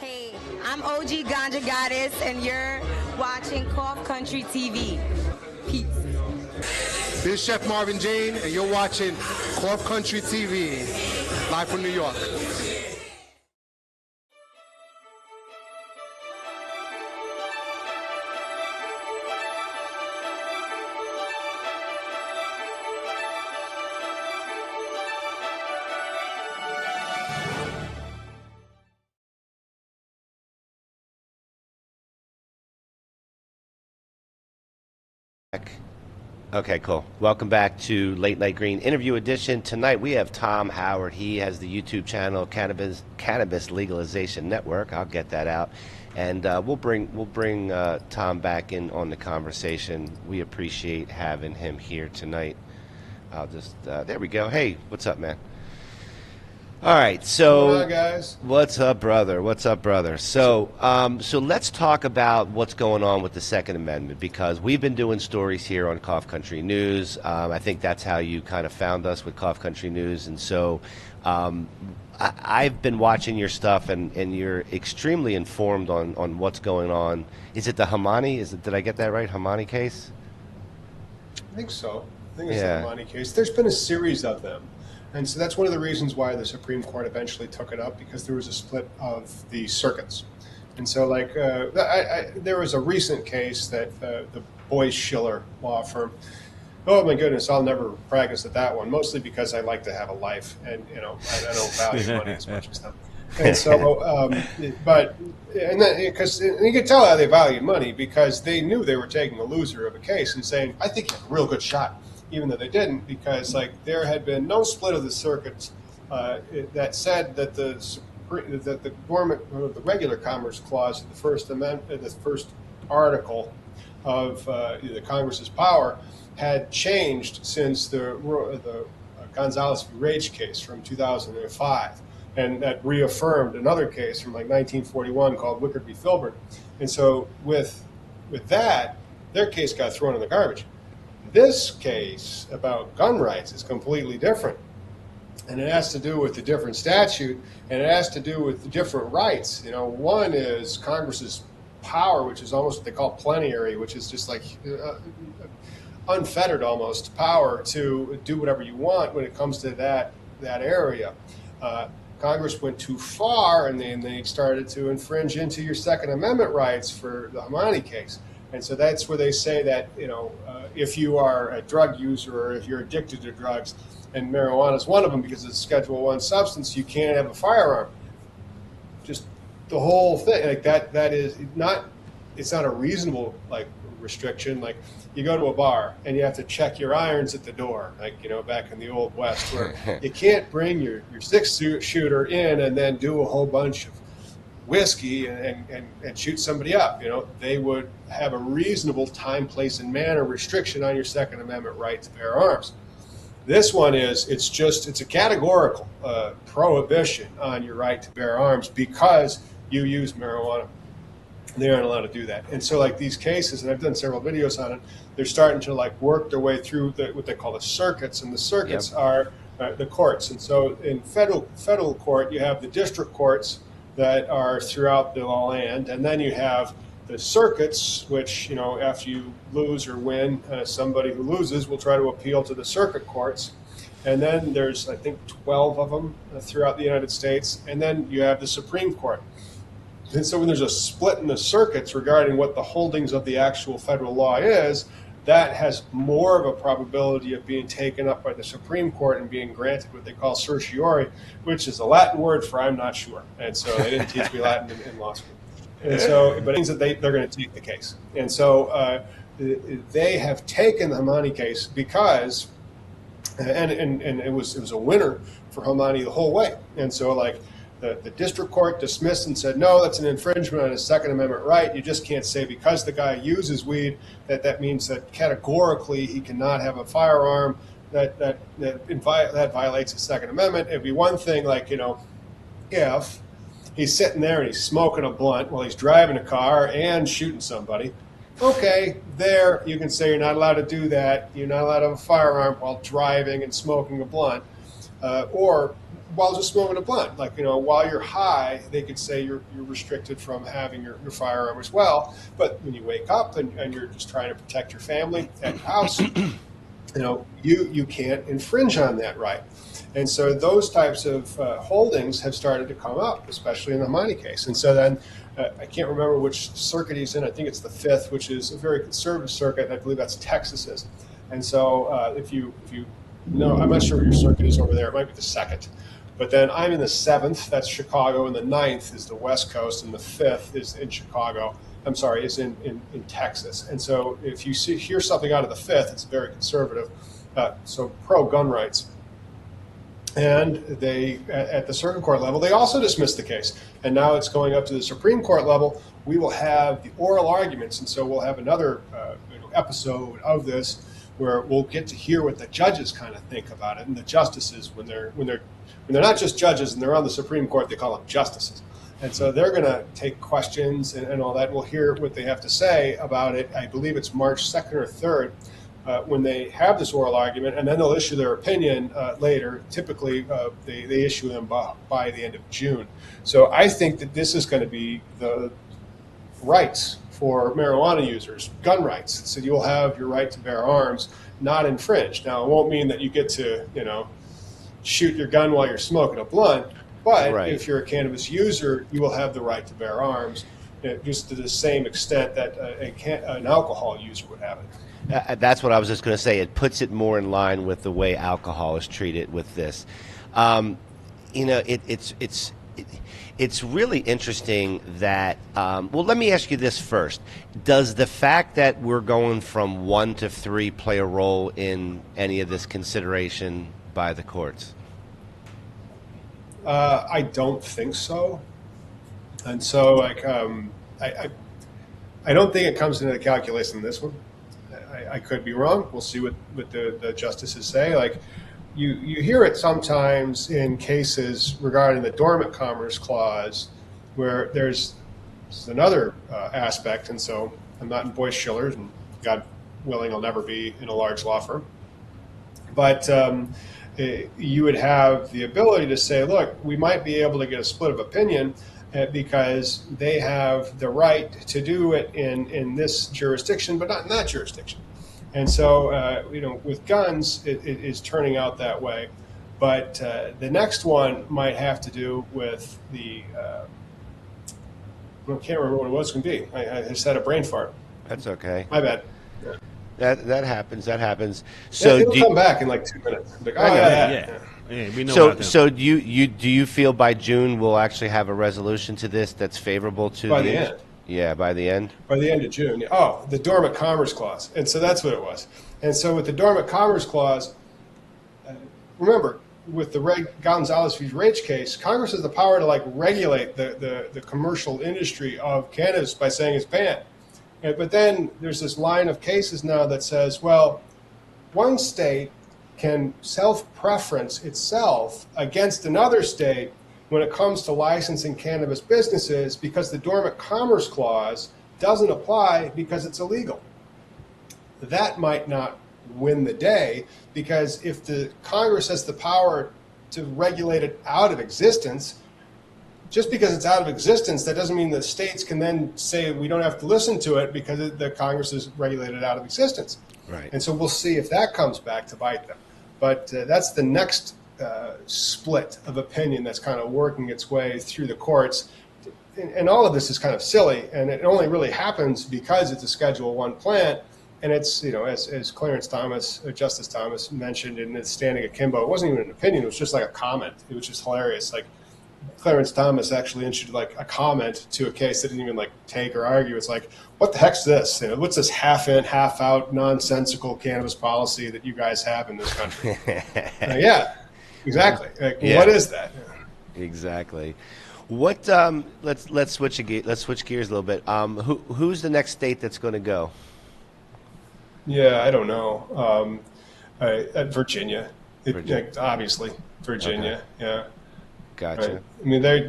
Hey, I'm OG Ganja Goddess, and you're watching Cough Country TV. Peace. This is Chef Marvin Jane, and you're watching Cough Country TV, live from New York. Okay, cool. Welcome back to Late Night Green Interview Edition. Tonight we have Tom Howard. He has the YouTube channel Cannabis Legalization Network. I'll get that out. And we'll bring Tom back in on the conversation. We appreciate having him here tonight. I'll just there we go. Hey, what's up, man? All right, so what's going on, guys? What's up, brother? What's up, brother? So, so let's talk about what's going on with the Second Amendment, because we've been doing stories here on Cough Country News. I think that's how you kind of found us, with Cough Country News, and so I've been watching your stuff, and you're extremely informed on what's going on. Is it the Hamani? Did I get that right? Hamani case? I think so. I think it's the Hamani case. There's been a series of them. And so that's one of the reasons why the Supreme Court eventually took it up, because there was a split of the circuits. And so, like, there was a recent case that the Boyce Schiller law firm, oh my goodness, I'll never practice at that one, mostly because I like to have a life, and, you know, I don't value money as much as them. And so, because you can tell how they value money, because they knew they were taking a loser of a case and saying, I think you have a real good shot, even though they didn't, because like there had been no split of the circuits that said that the dormant, the regular Commerce Clause of the First Amendment, the first article of the Congress's power, had changed since the Gonzalez v. Rage case from 2005, and that reaffirmed another case from like 1941 called Wickard v. Filburn. And so with that, their case got thrown in the garbage. This case about gun rights is completely different, and it has to do with the different statute, and it has to do with the different rights. You know, one is Congress's power, which is almost what they call plenary, which is just like unfettered almost power to do whatever you want when it comes to that area. Congress went too far, and then they started to infringe into your Second Amendment rights for the Hamani case. And so that's where they say that, you know, if you are a drug user or if you're addicted to drugs, and marijuana is one of them because it's a Schedule I substance, you can't have a firearm. Just the whole thing, like that is not, it's not a reasonable like restriction. Like you go to a bar and you have to check your irons at the door, like, you know, back in the old West, where you can't bring your six-shooter in and then do a whole bunch of whiskey and shoot somebody up. You know, they would have a reasonable time, place, and manner restriction on your Second Amendment right to bear arms. This one is, it's a categorical prohibition on your right to bear arms because you use marijuana. They aren't allowed to do that. And so like these cases, and I've done several videos on it, they're starting to like work their way through what they call the circuits, and the circuits are the courts. And so in federal court, you have the district courts that are throughout the land, and then you have the circuits, which, you know, after you lose or win, somebody who loses will try to appeal to the circuit courts. And then there's, I think, 12 of them throughout the United States. And then you have the Supreme Court. And so when there's a split in the circuits regarding what the holdings of the actual federal law is, that has more of a probability of being taken up by the Supreme Court and being granted what they call certiorari, which is a Latin word for I'm not sure. And so they didn't teach me Latin in law school. And so, but it means that they're going to take the case. And so they have taken the Hamani case because, and it was a winner for Hamani the whole way. And so like the district court dismissed and said, no, that's an infringement on his Second Amendment right. You just can't say because the guy uses weed that means that categorically he cannot have a firearm, that violates the Second Amendment. It'd be one thing like, you know, if he's sitting there and he's smoking a blunt while he's driving a car and shooting somebody. Okay, there you can say you're not allowed to do that. You're not allowed to have a firearm while driving and smoking a blunt, or while just smoking a blunt. Like, you know, while you're high, they could say you're restricted from having your firearm as well. But when you wake up and you're just trying to protect your family at your house, you know, you can't infringe on that right. And so those types of holdings have started to come up, especially in the Hamani case. And so then I can't remember which circuit he's in. I think it's the Fifth, which is a very conservative circuit. I believe that's Texas's. And so if you know, I'm not sure what your circuit is over there. It might be the Second. But then I'm in the Seventh, that's Chicago, and the Ninth is the West Coast, and the Fifth is in Chicago. I'm sorry, is in Texas. And so if you hear something out of the Fifth, it's very conservative, so pro-gun rights. And they, at the circuit court level, they also dismissed the case. And now it's going up to the Supreme Court level. We will have the oral arguments, and so we'll have another episode of this where we'll get to hear what the judges kind of think about it, and the justices when they're not just judges and they're on the Supreme Court, they call them justices. And so they're going to take questions and all that. We'll hear what they have to say about it. I believe it's March 2nd or 3rd. When they have this oral argument, and then they'll issue their opinion later. Typically, they issue them by the end of June. So I think that this is going to be the rights for marijuana users, gun rights. So you'll have your right to bear arms not infringed. Now, it won't mean that you get to, shoot your gun while you're smoking a blunt, but if you're a cannabis user, you will have the right to bear arms, just to the same extent that an alcohol user would have it. That's what I was just going to say. It puts it more in line with the way alcohol is treated with this. It's really interesting that. Well, let me ask you this first: does the fact that we're going from 1 to 3 play a role in any of this consideration by the courts? I don't think so, and so I don't think it comes into the calculation in this one. I could be wrong. We'll see what the justices say. Like you hear it sometimes in cases regarding the dormant commerce clause, where there's another aspect. And so I'm not in Boyce Schiller's, and God willing, I'll never be in a large law firm. But you would have the ability to say, look, we might be able to get a split of opinion because they have the right to do it in this jurisdiction, but not in that jurisdiction. And so, with guns, it is turning out that way. But the next one might have to do with the, I can't remember what it was going to be. I just had a brain fart. That's okay. My bad. Yeah. That happens. That happens. So it'll come back in like 2 minutes. Like, Yeah, we know about that. So do you feel by June we'll actually have a resolution to this that's favorable to by the end? Yeah, by the end. By the end of June. Oh, the Dormant Commerce Clause. And so that's what it was. And so with the Dormant Commerce Clause, remember, with the Gonzalez v. Raich case, Congress has the power to regulate the commercial industry of cannabis by saying it's banned. But then there's this line of cases now that says, well, one state can self-preference itself against another state when it comes to licensing cannabis businesses because the Dormant Commerce Clause doesn't apply because it's illegal. That might not win the day, because if the Congress has the power to regulate it out of existence, just because it's out of existence, that doesn't mean the states can then say we don't have to listen to it because the Congress has regulated it out of existence. Right. And so we'll see if that comes back to bite them. But that's the next split of opinion that's kind of working its way through the courts. And all of this is kind of silly, and it only really happens because it's a Schedule I plant. And it's, as Clarence Thomas, Justice Thomas mentioned in his standing akimbo, it wasn't even an opinion, it was just like a comment. It was just hilarious. Like, Clarence Thomas actually issued a comment to a case that didn't even take or argue. It's like, what the heck's this? What's this half in, half out nonsensical cannabis policy that you guys have in this country? Yeah, exactly. What is that? Exactly. What? Let's switch gears a little bit. Who's the next state that's going to go? Yeah, I don't know. Virginia, obviously Virginia. Okay. Yeah. Gotcha. Right. I mean, they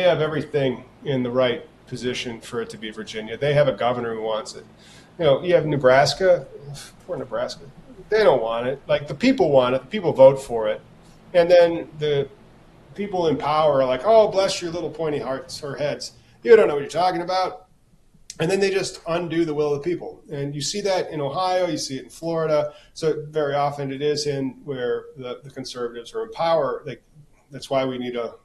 have everything in the right position for it to be Virginia. They have a governor who wants it. You have Nebraska. Poor Nebraska. They don't want it. The people want it. The people vote for it. And then the people in power are like, oh, bless your little pointy hearts or heads. You don't know what you're talking about. And then they just undo the will of the people. And you see that in Ohio, you see it in Florida. So very often it is in where the conservatives are in power. That's why we need to,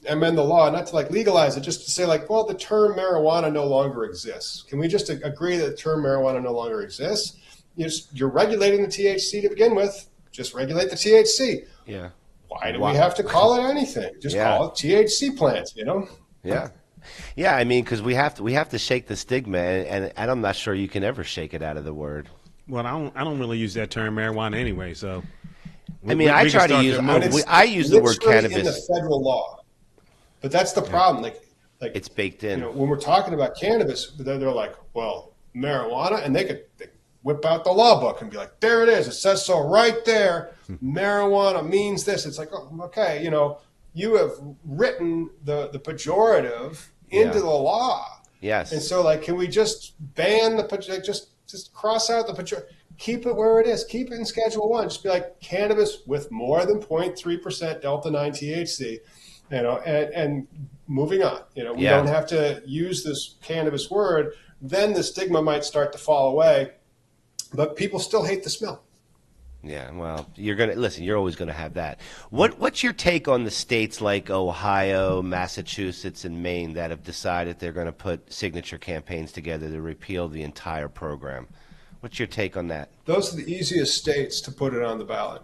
amend the law, not to legalize it, just to say well, the term marijuana no longer exists. Can we just agree that the term marijuana no longer exists? You're regulating the THC to begin with. Just regulate the THC. Yeah. Why do we have to call it anything? Just call it THC plants, Yeah. Yeah, I mean, because we have to shake the stigma, and I'm not sure you can ever shake it out of the word. Well, I don't really use that term marijuana anyway, so. I mean, I try to use. I use the word cannabis in the federal law, but that's the problem. Like it's baked in. When we're talking about cannabis, they're like, well, marijuana, and they whip out the law book and be like, there it is. It says so right there. Marijuana means this. It's like, oh, okay, you have written the pejorative into the law. Yes. And so, like, can we just ban the just cross out the pejorative? Keep it where it is. Keep it in Schedule 1. Just be like cannabis with more than 0.3% delta-9 THC, and moving on. We don't have to use this cannabis word. Then the stigma might start to fall away, but people still hate the smell. Yeah, well, you're always gonna have that. What's your take on the states like Ohio, Massachusetts, and Maine that have decided they're going to put signature campaigns together to repeal the entire program? What's your take on that? Those are the easiest states to put it on the ballot.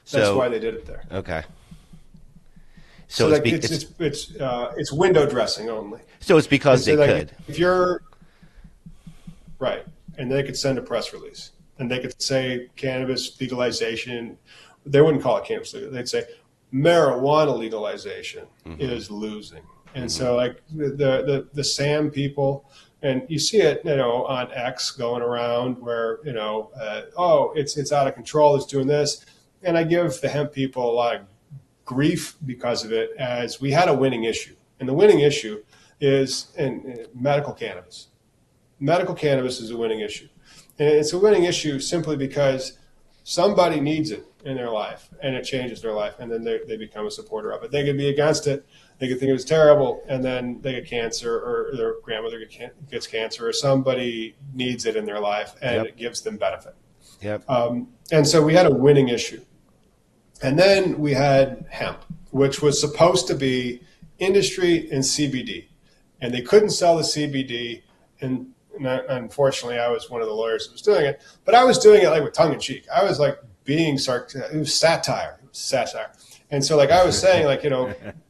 That's why they did it there. Okay. So it's window dressing only. So it's because they could. If you're right, and they could send a press release, and they could say cannabis legalization. They wouldn't call it cannabis legalization. They'd say marijuana legalization is losing. And so, like the SAM people, and you see it, on X going around where it's out of control. It's doing this, and I give the hemp people a lot of grief because of it, as we had a winning issue, and the winning issue is in medical cannabis. Medical cannabis is a winning issue, and it's a winning issue simply because somebody needs it in their life, and it changes their life, and then they become a supporter of it. They could be against it. They could think it was terrible, and then they get cancer, or their grandmother gets cancer, or somebody needs it in their life, and it gives them benefit. Yep. And so we had a winning issue. And then we had hemp, which was supposed to be industry and CBD. And they couldn't sell the CBD. And unfortunately, I was one of the lawyers that was doing it. But I was doing it like with tongue in cheek. I was like being sarcastic. It was satire. And so, like, I was saying, like,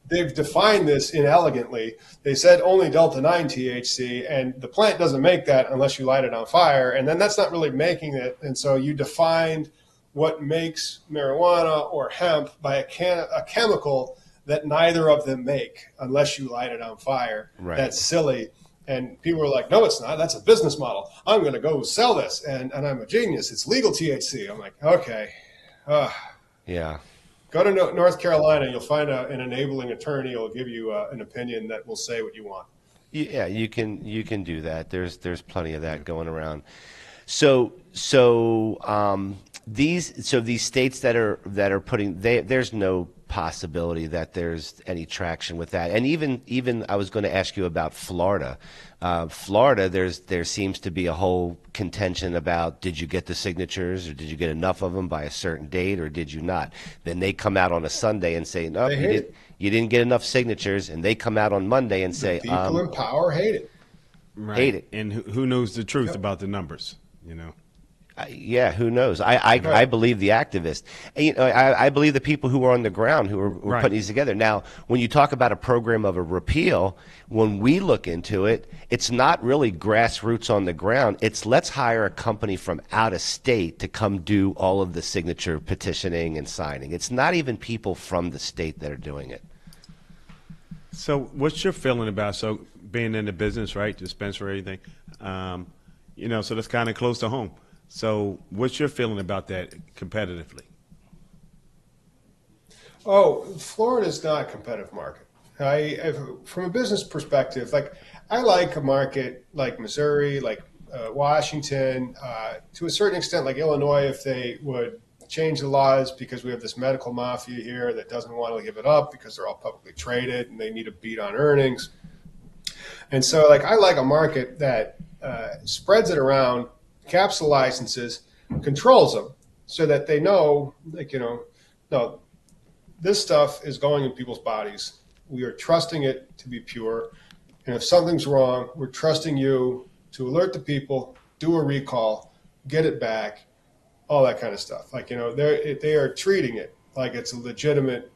they've defined this inelegantly. They said only delta-9 THC, and the plant doesn't make that unless you light it on fire. And then that's not really making it. And so you defined what makes marijuana or hemp by a chemical that neither of them make unless you light it on fire. Right. That's silly. And people were like, no, it's not. That's a business model. I'm going to go sell this. And I'm a genius. It's legal THC. I'm like, okay. Yeah. Go to North Carolina. You'll find an enabling attorney who will give you an opinion that will say what you want. Yeah, you can do that. There's plenty of that going around. So these states that are putting, there's no possibility that there's any traction with that. And even I was going to ask you about Florida. Florida, there seems to be a whole contention about, did you get the signatures, or did you get enough of them by a certain date, or did you not? Then they come out on a Sunday and say, no, you didn't get enough signatures, and they come out on Monday and say, people in power hate it. Right. Hate it. And who knows the truth about the numbers, Yeah, who knows? I believe the activists. I believe the people who are on the ground who are putting these together. Now, when you talk about a program of a repeal, when we look into it, it's not really grassroots on the ground. It's let's hire a company from out of state to come do all of the signature petitioning and signing. It's not even people from the state that are doing it. So what's your feeling about being in the business, right, dispensary, everything? So that's kind of close to home. So what's your feeling about that competitively? Oh, Florida's not a competitive market. From a business perspective, I like a market like Missouri, like Washington, to a certain extent, like Illinois, if they would change the laws, because we have this medical mafia here that doesn't want to give it up because they're all publicly traded and they need a beat on earnings. And so, I like a market that spreads it around, caps the licenses, controls them, so that they know, no, this stuff is going in people's bodies. We are trusting it to be pure. And if something's wrong, we're trusting you to alert the people, do a recall, get it back, all that kind of stuff. They are treating it like it's a legitimate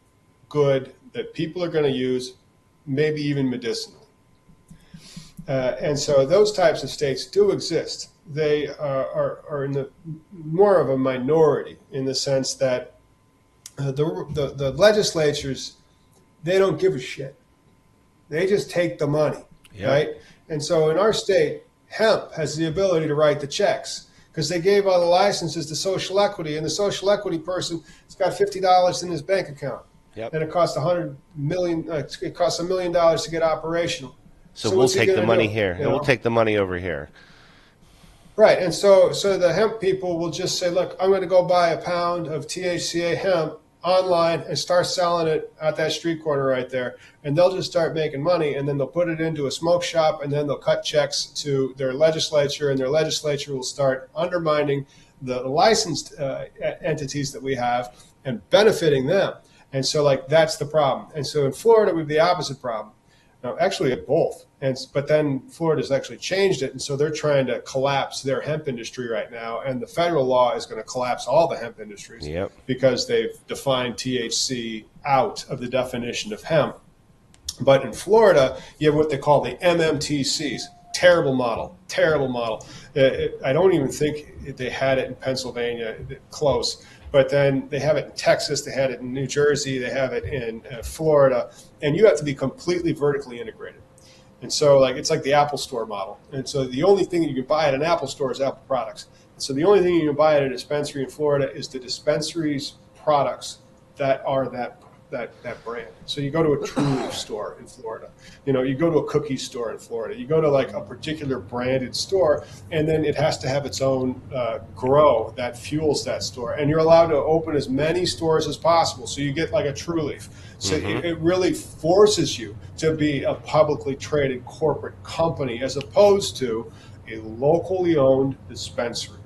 good that people are going to use, maybe even medicinally. And so those types of states do exist. They are in the more of a minority in the sense that the legislatures, they don't give a shit. They just take the money, right? And so in our state, hemp has the ability to write the checks because they gave all the licenses to social equity, and the social equity person has got $50 in his bank account, and it costs $100 million. It costs $1 million to get operational. So we'll take the money here, and we'll take the money over here. Right, and so the hemp people will just say, look, I'm going to go buy a pound of THCA hemp online and start selling it at that street corner right there, and they'll just start making money, and then they'll put it into a smoke shop, and then they'll cut checks to their legislature, and their legislature will start undermining the licensed entities that we have and benefiting them. And so, like, that's the problem. And so in Florida, we have the opposite problem. Now, actually, at both. But then Florida's actually changed it, and so they're trying to collapse their hemp industry right now, and the federal law is going to collapse all the hemp industries because they've defined THC out of the definition of hemp. But in Florida, you have what they call the MMTCs. Terrible model, terrible model. I don't even think they had it in Pennsylvania, close. But then they have it in Texas, they had it in New Jersey, they have it in Florida, and you have to be completely vertically integrated. And so, like, it's like the Apple Store model. And so the only thing that you can buy at an Apple Store is Apple products. And so the only thing you can buy at a dispensary in Florida is the dispensary's products that are that brand. So you go to a True Leaf store in Florida. You know, you go to a cookie store in Florida. You go to like a particular branded store, and then it has to have its own grow that fuels that store. And you're allowed to open as many stores as possible. So you get like a True Leaf. So it really forces you to be a publicly traded corporate company as opposed to a locally owned dispensary.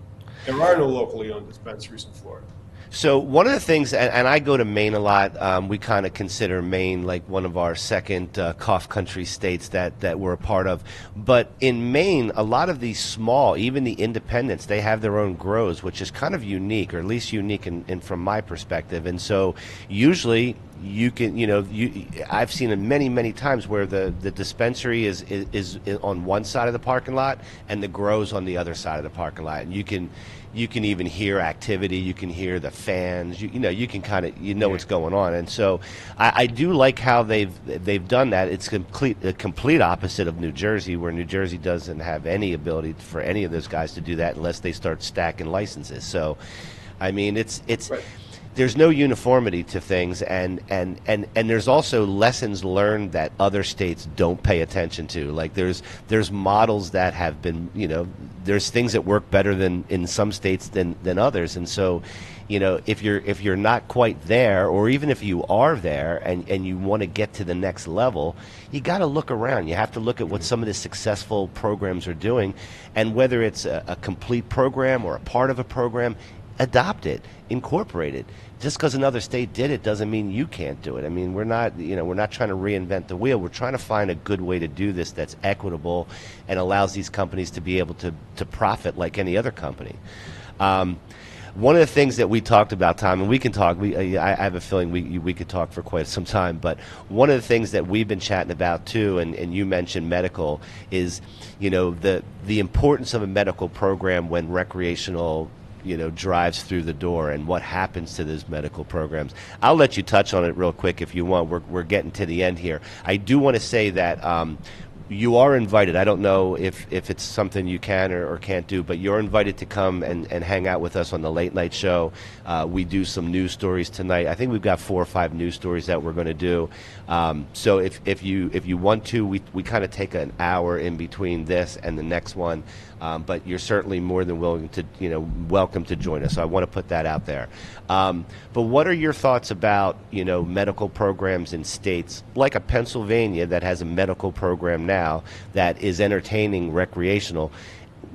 There are no locally owned dispensaries in Florida. So one of the things, and I go to Maine a lot, we kind of consider Maine like one of our second cough country states that we're a part of. But in Maine, a lot of these small, even the independents, they have their own grows, which is kind of unique, or at least unique in from my perspective. And so usually you can, I've seen it many, many times where the dispensary is on one side of the parking lot and the grow's on the other side of the parking lot. And you can even hear activity. You can hear the fans. You can kind of what's going on. And so I do like how they've done that. It's a complete opposite of New Jersey, where New Jersey doesn't have any ability for any of those guys to do that unless they start stacking licenses. So, I mean, it's. Right. There's no uniformity to things, and there's also lessons learned that other states don't pay attention to. Like there's models that have been, there's things that work better than in some states than others. And so, if you're not quite there, or even if you are there and you want to get to the next level, you got to look around. You have to look at what some of the successful programs are doing, and whether it's a complete program or a part of a program, adopt it, incorporate it. Just because another state did it doesn't mean you can't do it. I mean, we're not trying to reinvent the wheel. We're trying to find a good way to do this that's equitable and allows these companies to be able to profit like any other company. One of the things that we talked about, Tom, and we can talk, I have a feeling we could talk for quite some time, but one of the things that we've been chatting about too, and you mentioned medical, is the importance of a medical program when recreational drives through the door, and what happens to those medical programs. I'll let you touch on it real quick if you want. We're getting to the end here. I do want to say that you are invited. I don't know if it's something you can or can't do, but you're invited to come and hang out with us on the late night show. We do some news stories tonight. I think we've got 4 or 5 news stories that we're going to do. So if you want to, we kind of take an hour in between this and the next one. But you're certainly more than willing to, welcome to join us. So I want to put that out there. But what are your thoughts about, medical programs in states like a Pennsylvania that has a medical program now that is entertaining recreational?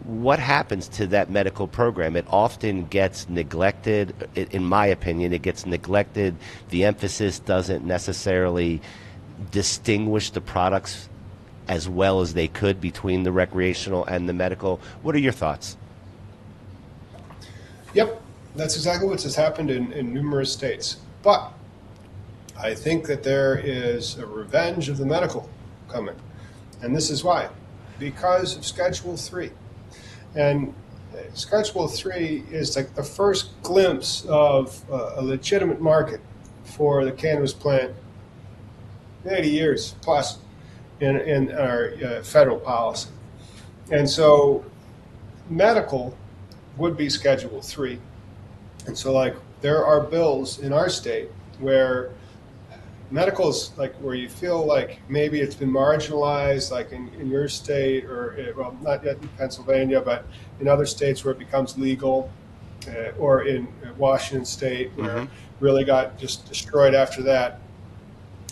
What happens to that medical program? It often gets neglected. In my opinion, it gets neglected. The emphasis doesn't necessarily distinguish the products as well as they could between the recreational and the medical. What are your thoughts? Yep, that's exactly what has happened in numerous states. But I think that there is a revenge of the medical coming. And this is why. because of Schedule 3. And Schedule 3 is like the first glimpse of a legitimate market for the cannabis plant in 80 years plus in our federal policy. And so medical would be Schedule 3. And so, like, there are bills in our state where medical is like where you feel like maybe it's been marginalized, like in your state, or well, not yet in Pennsylvania, but in other states where it becomes legal, or in Washington State where really got just destroyed after that.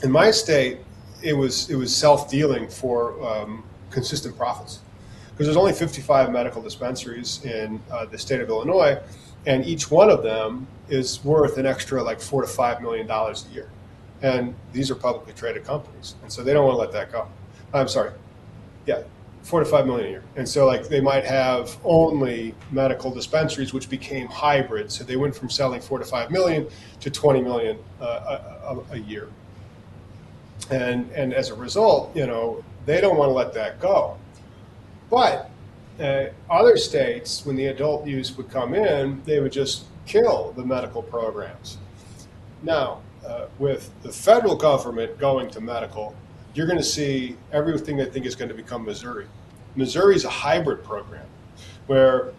In my state, it was self-dealing for consistent profits, because there's only 55 medical dispensaries in the state of Illinois, and each one of them is worth an extra like $4 to $5 million a year. And these are publicly traded companies, and so they don't want to let that go. I'm sorry, yeah, $4 to $5 million a year. And so, like, they might have only medical dispensaries, which became hybrid. So they went from selling $4 to $5 million to $20 million a year. And as a result, you know, they don't want to let that go. But other states, when the adult use would come in, they would just kill the medical programs. Now, with the federal government going to medical, you're going to see everything they think is going to become Missouri. Missouri is a hybrid program where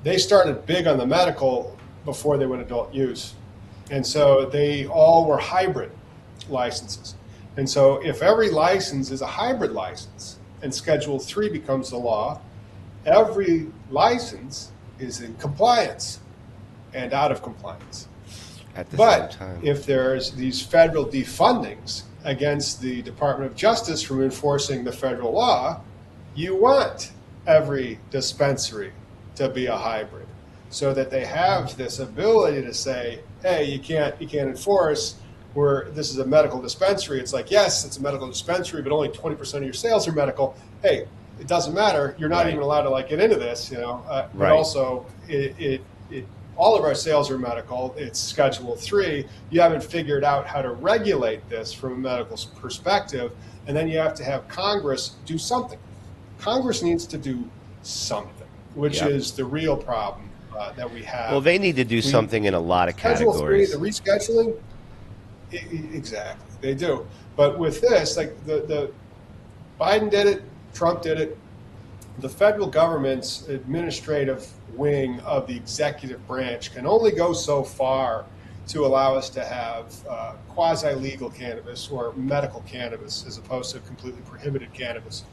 they started big on the medical before they went adult use. And so they all were hybrid licenses. And so if every license is a hybrid license and Schedule 3 becomes the law, every license is in compliance and out of compliance. At the But same time, if there's these federal defundings against the Department of Justice from enforcing the federal law, you want every dispensary to be a hybrid, so that they have this ability to say, hey, you can't enforce where this is a medical dispensary. It's like, yes, it's a medical dispensary, but only 20% of your sales are medical. Hey, it doesn't matter. You're not even allowed to like get into this, you know. But also, all of our sales are medical. It's Schedule 3. You haven't figured out how to regulate this from a medical perspective, and then you have to have Congress do something. Congress needs to do something, which is the real problem that we have. Well, they need to do something in a lot of categories. Schedule 3, the rescheduling, exactly, they do. But with this, like the Biden did it, Trump did it. The federal government's administrative wing of the executive branch can only go so far to allow us to have quasi-legal cannabis or medical cannabis as opposed to completely prohibited cannabis.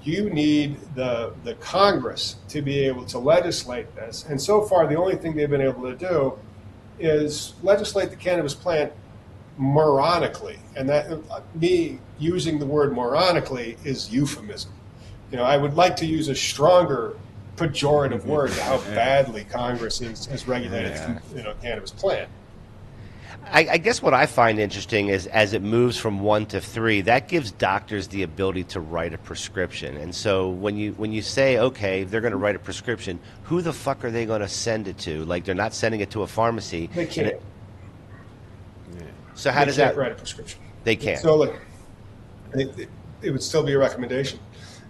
You need the Congress to be able to legislate this. And so far, the only thing they've been able to do is legislate the cannabis plant moronically. And that, me using the word moronically is euphemism. You know, I would like to use a stronger pejorative word to how badly Congress has regulated cannabis plant. I guess what I find interesting is as it moves from 1 to 3, that gives doctors the ability to write a prescription. And so when you say, okay, they're going to write a prescription, who the fuck are they going to send it to? Like, they're not sending it to a pharmacy. They can't. So how does that write a prescription? They can't. So like, it would still be a recommendation.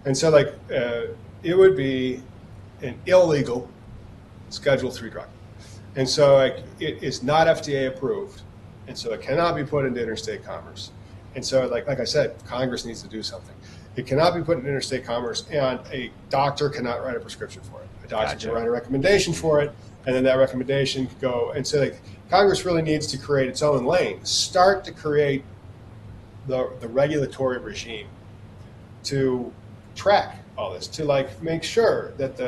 And so like, it would be an illegal Schedule 3 drug. And so like, it is not FDA approved. And so it cannot be put into interstate commerce. And so like I said, Congress needs to do something. It cannot be put into interstate commerce, and a doctor cannot write a prescription for it. A doctor can write a recommendation for it, and then that recommendation could go. And so like, Congress really needs to create its own lane, start to create the regulatory regime to track all this, to like make sure that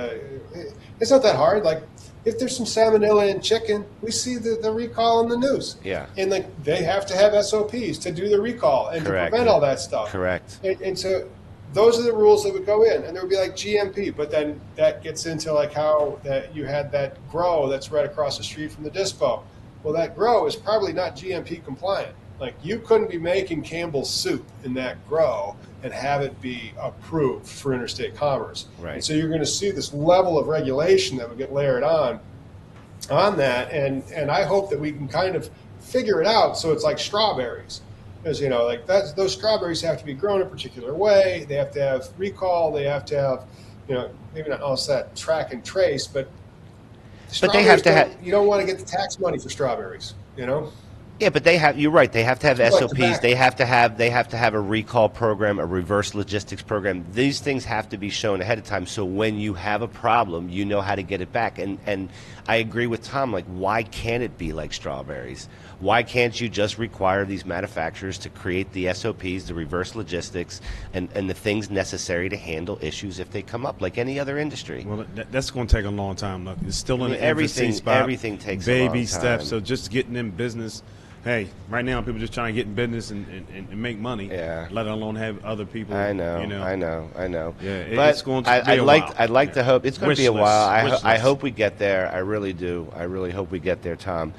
it's not that hard. Like, if there's some salmonella in chicken, we see the recall in the news. Yeah. And like, they have to have SOPs to do the recall and to prevent all that stuff. Correct. And so those are the rules that would go in, and there would be like GMP, but then that gets into like how that you had that grow that's right across the street from the dispo. Well, that grow is probably not GMP compliant. Like, you couldn't be making Campbell's soup in that grow and have it be approved for interstate commerce. Right. And so you're going to see this level of regulation that would get layered on that. And I hope that we can kind of figure it out so it's like strawberries. As you know, like those strawberries have to be grown a particular way. They have to have recall. They have to have, maybe not all that track and trace, but But they have to have. You don't want to get the tax money for strawberries. Yeah, but they have. You're right. They have to have It's like SOPs. tobacco. They have to have. They have to have a recall program, a reverse logistics program. These things have to be shown ahead of time. So when you have a problem, you know how to get it back. And I agree with Tom. Like, why can't it be like strawberries? Why can't you just require these manufacturers to create the SOPs, the reverse logistics, and the things necessary to handle issues if they come up, like any other industry? Well, that's going to take a long time. Look, it's still in the everything. infancy spot. Everything takes a long baby time. steps. So just getting in business. Hey, right now people just trying to get in business and make money. Yeah. Let alone have other people. I know. I know. Yeah. But it's going to be a while. I'd like to hope it's going to be a Wish while. list. I hope we get there. I really do. I really hope we get there, Tom.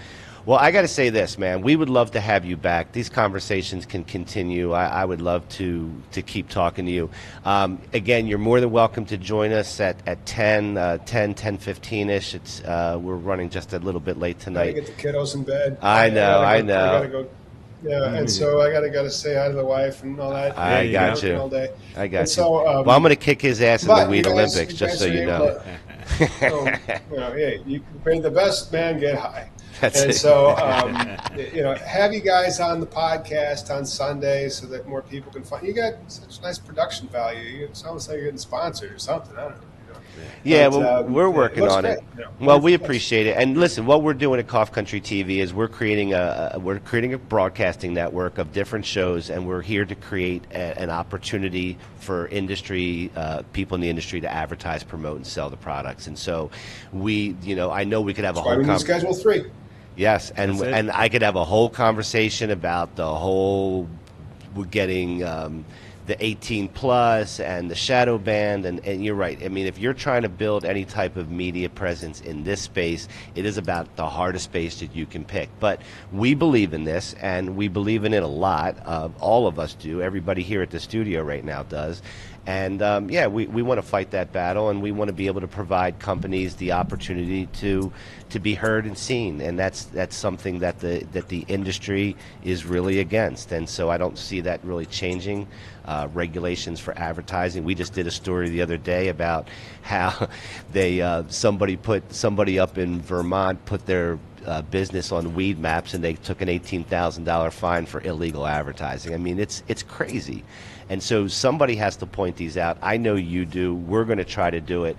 Well, I got to say this, man. We would love to have you back. These conversations can continue. I would love to keep talking to you. Again, you're more than welcome to join us at 10:15-ish. It's we're running just a little bit late I tonight. get the kiddos in bed. I know. I gotta go. Yeah, and so I gotta say hi to the wife and all that. I got you. All day. I got And you. so, Well, I'm going to kick his ass in the but Weed you guys- Olympics, you just guys so are you able know. May the best man get high. That's and it. so, have you guys on the podcast on Sunday so that more people can find. You got such nice production value. It's almost like you're getting sponsored or something. I don't know. Yeah, But, well, we're working looks on great. it. Yeah. Well, we appreciate it. And listen, what we're doing at Cough Country TV is we're creating a broadcasting network of different shows, and we're here to create an opportunity for industry people in the industry to advertise, promote, and sell the products. And so I know we could have That's why we need Schedule 3. Yes, and I could have a whole conversation about the whole getting the 18 plus and the shadow band, and you're right. I mean, if you're trying to build any type of media presence in this space, it is about the hardest space that you can pick. But we believe in this, and we believe in it a lot. All of us do. Everybody here at the studio right now does. And we want to fight that battle, and we want to be able to provide companies the opportunity to be heard and seen, and that's something that the industry is really against. And so I don't see that really changing. Regulations for advertising. We just did a story the other day about how they somebody up in Vermont put their business on weed maps, and they took an $18,000 fine for illegal advertising. I mean, it's crazy. And so somebody has to point these out. I know you do. We're going to try to do it.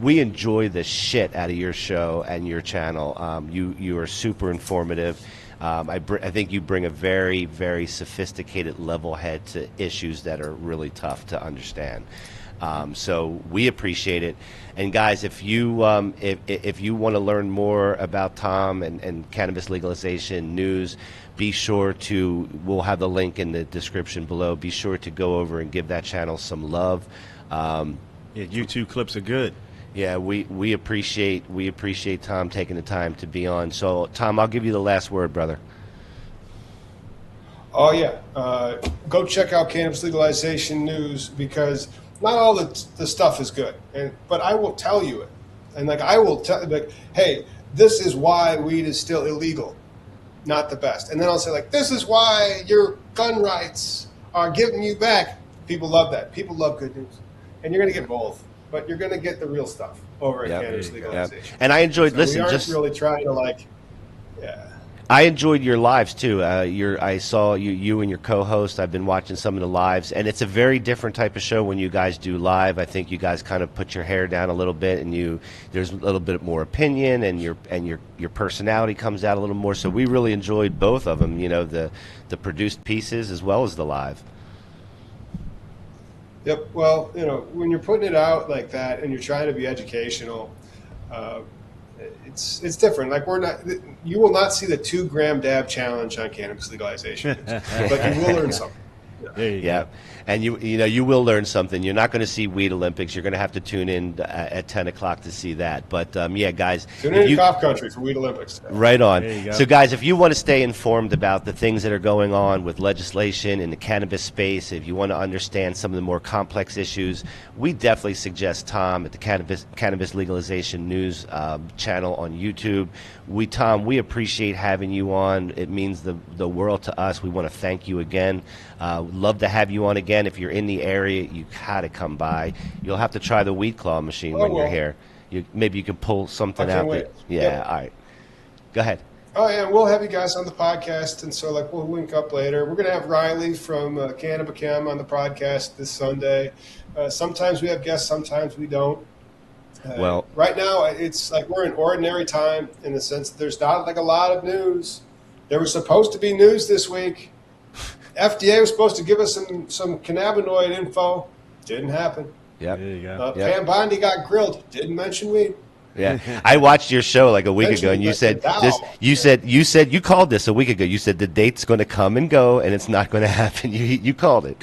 We enjoy the shit out of your show and your channel. You are super informative. I think you bring a very, very sophisticated level head to issues that are really tough to understand. So we appreciate it. And guys, if you want to learn more about Tom and cannabis legalization news, be sure we'll have the link in the description below. Be sure to go over and give that channel some love. YouTube clips are good. Yeah, we appreciate Tom taking the time to be on. So Tom, I'll give you the last word, brother. Oh yeah, go check out Cannabis Legalization news, because not all the stuff is good, but I will tell you it, and I will tell hey, this is why weed is still illegal, not the best, and then I'll say this is why your gun rights are giving you back. People love that. People love good news, and you're going to get both, but you're going to get the real stuff over at Cannabis Legalization. Yep. And I enjoyed we listening. aren't Just really trying to I enjoyed your lives too. I saw you and your co-host. I've been watching some of the lives, and it's a very different type of show when you guys do live. I think you guys kind of put your hair down a little bit, and there's a little bit more opinion, and your personality comes out a little more. So we really enjoyed both of them. The produced pieces as well as the live. Yep. Well, when you're putting it out like that and you're trying to be educational, it's different. You will not see the 2-gram dab challenge on Cannabis Legalization, but you will learn something. There you Yeah, go. and you will learn something. You're not going to see Weed Olympics. You're going to have to tune in at 10 o'clock to see that. But yeah, guys, Tune if in to you Cough Country for Weed Olympics. right on. There you go. So, guys, if you want to stay informed about the things that are going on with legislation in the cannabis space, if you want to understand some of the more complex issues, we definitely suggest Tom at the Cannabis Legalization News channel on YouTube. Tom, we appreciate having you on. It means the world to us. We want to thank you again. Love to have you on again. If you're in the area, you gotta come by. You'll have to try the weed claw machine when you're here. Maybe you can pull something I can't out. wait. Yeah, Yep. all right. Go ahead. Oh yeah, we'll have you guys on the podcast, and so like we'll link up later. We're gonna have Riley from Cannabicam on the podcast this Sunday. Sometimes we have guests, sometimes we don't. Well, right now it's like we're in ordinary time in the sense that there's not like a lot of news. There was supposed to be news this week. FDA was supposed to give us some cannabinoid info. Didn't happen. Yeah. There you go. Pam Bondi got grilled. Didn't mention weed. Yeah, I watched your show like a week ago, and you said this. You called this a week ago. You said the date's going to come and go, and it's not going to happen. You called it.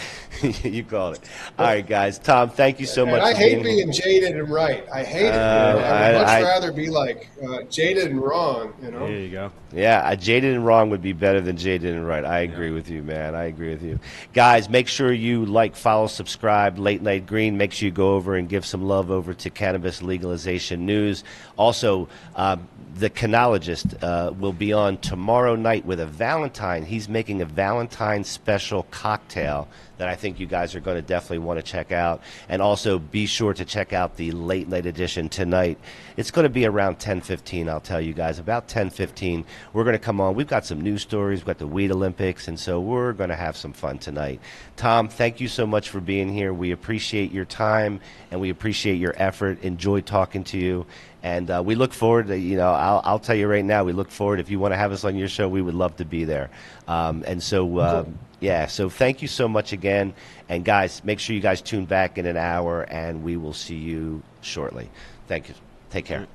You called it. All right, guys. Tom, thank you so much. I for hate being being jaded and right. I hate it. I would much rather be like jaded and wrong. There you go. Yeah, jaded and wrong would be better than jaded and right. I agree with you, man. I agree with you. Guys, make sure you like, follow, subscribe, Late Night Green. Make sure you go over and give some love over to Cannabis Legalization News. Also, the Canologist will be on tomorrow night with a Valentine. He's making a Valentine special cocktail that I think you guys are going to definitely want to check out. And also be sure to check out the late night edition tonight. It's going to be around 10:15, I'll tell you guys. About 10:15, we're going to come on. We've got some news stories. We've got the Weed Olympics, and so we're going to have some fun tonight. Tom, thank you so much for being here. We appreciate your time, and we appreciate your effort. Enjoy talking to you. And we look forward to, I'll tell you right now, we look forward. If you want to have us on your show, we would love to be there. So thank you so much again. And guys, make sure you guys tune back in an hour, and we will see you shortly. Thank you. Take care.